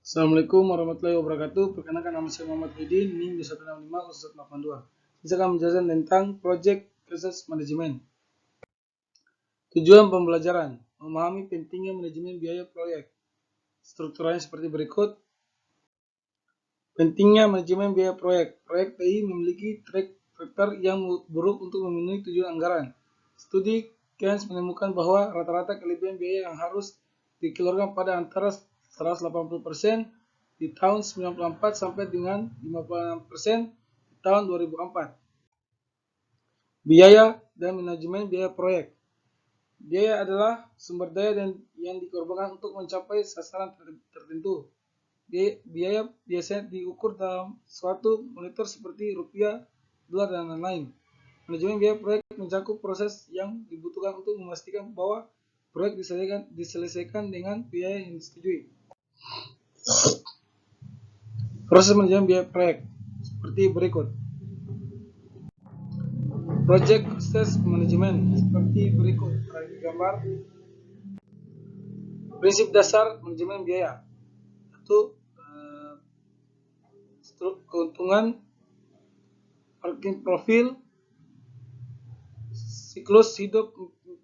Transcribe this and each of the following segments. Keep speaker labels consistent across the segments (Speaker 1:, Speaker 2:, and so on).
Speaker 1: Assalamualaikum warahmatullahi wabarakatuh. Perkenalkan, nama saya Muhammad Hidin, NIM D165 Saya akan menjelaskan tentang Project Research Management. Tujuan pembelajaran: memahami pentingnya manajemen biaya proyek. Strukturnya seperti berikut. Pentingnya manajemen biaya proyek. Proyek TI memiliki track record yang buruk untuk memenuhi tujuan anggaran. Studi Keynes menemukan bahwa rata-rata kelebihan biaya yang harus dikeluarkan pada antara 180% di tahun 94 sampai dengan 56% di tahun 2004. Biaya dan manajemen biaya proyek. Biaya adalah sumber daya yang dikorbankan untuk mencapai sasaran tertentu. Biaya biasanya diukur dalam suatu monitor seperti rupiah, dolar, dan lain-lain. Manajemen biaya proyek mencakup proses yang dibutuhkan untuk memastikan bahwa proyek diselesaikan dengan biaya yang disetujui. Proses manajemen biaya proyek seperti berikut. Project Cost Management seperti berikut. Gambar. Prinsip dasar manajemen biaya. Satu, keuntungan, working profil, siklus hidup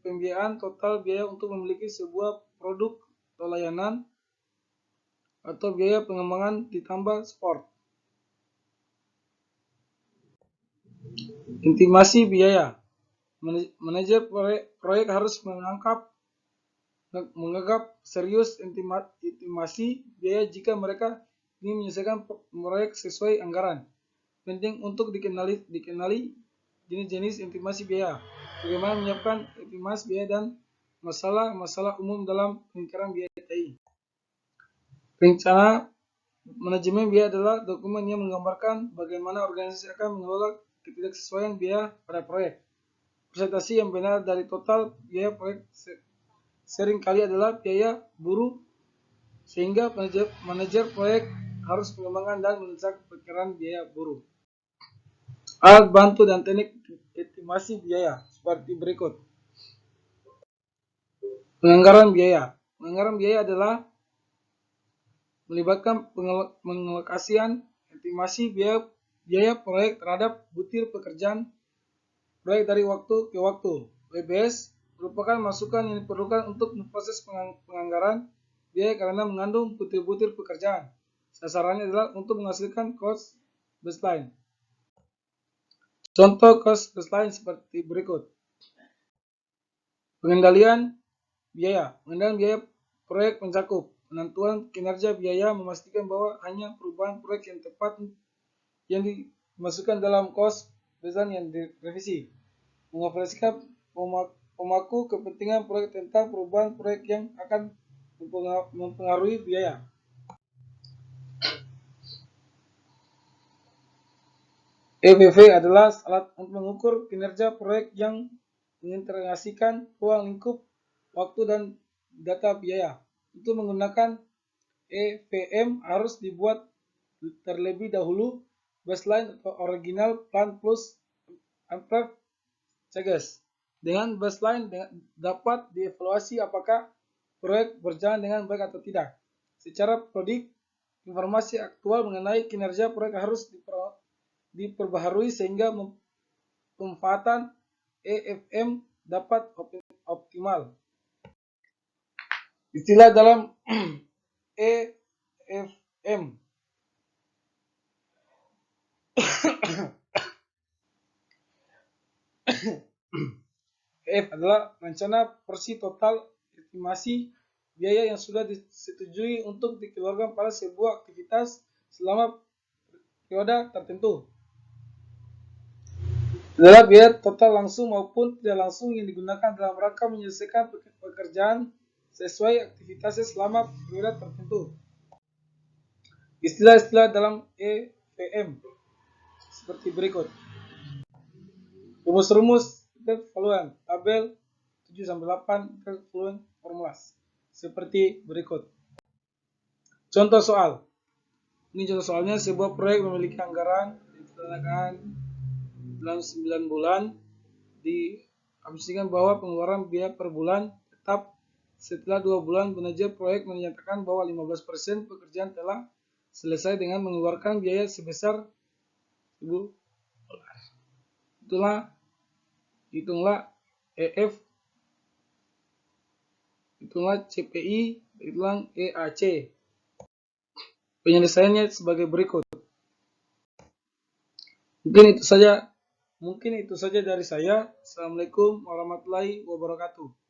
Speaker 1: pembiayaan, total biaya untuk memiliki sebuah produk atau layanan, atau biaya pengembangan ditambah support. Intimasi biaya. Manajer proyek harus menganggap serius intimasi biaya jika mereka ingin menyelesaikan proyek sesuai anggaran. Penting untuk dikenali jenis-jenis intimasi biaya, bagaimana menyiapkan intimasi biaya, dan masalah-masalah umum dalam pengingkaran biaya TI. Rencana manajemen biaya adalah dokumen yang menggambarkan bagaimana organisasi akan mengelola ketidaksesuaian biaya pada proyek. Presentasi yang benar dari total biaya proyek seringkali adalah biaya buruh, sehingga manajer proyek harus mengembangkan dan menunjukkan perkiraan biaya buruh. Alat bantu dan teknik estimasi biaya seperti berikut. Penganggaran biaya. Penganggaran biaya adalah melibatkan pengalokasian estimasi biaya proyek terhadap butir pekerjaan proyek dari waktu ke waktu. WBS merupakan masukan yang diperlukan untuk memproses penganggaran biaya karena mengandung butir-butir pekerjaan. Sasarannya adalah untuk menghasilkan cost baseline. Contoh cost baseline seperti berikut. Pengendalian biaya. Pengendalian biaya proyek mencakup penentuan kinerja biaya, memastikan bahwa hanya perubahan proyek yang tepat yang dimasukkan dalam cost baseline yang direvisi. Mengoperasikan pemaku kepentingan proyek tentang perubahan proyek yang akan mempengaruhi biaya. EVV adalah alat untuk mengukur kinerja proyek yang mengintegrasikan ruang lingkup, waktu, dan data biaya. Untuk menggunakan EVM harus dibuat terlebih dahulu baseline atau original plan plus improved changes. Dengan baseline dapat dievaluasi apakah proyek berjalan dengan baik atau tidak. Secara periodik, informasi aktual mengenai kinerja proyek harus diperbaharui sehingga pemanfaatan EFM dapat optimal. Istilah dalam EFM. EF adalah rencana porsi total estimasi biaya yang sudah disetujui untuk dikeluarkan pada sebuah aktivitas selama periode tertentu. Adalah biaya total langsung maupun tidak langsung yang digunakan dalam rangka menyelesaikan pekerjaan sesuai aktivitasnya selama periode tertentu. Istilah-istilah dalam EVM seperti berikut. Rumus-rumus fluent, tabel 7-8 fluent formulas seperti berikut. Contoh soal. Ini contoh soalnya, sebuah proyek memiliki anggaran direncanakan dalam 9 bulan, diasumsikan bahwa pengeluaran biaya per bulan tetap Setelah 2 bulan, manajer proyek menyatakan bahwa 15% pekerjaan telah selesai dengan mengeluarkan biaya sebesar $1.000. Hitunglah EF, hitunglah CPI, hitunglah EAC. Penyelesaiannya sebagai berikut. Mungkin itu saja dari saya. Assalamualaikum warahmatullahi wabarakatuh.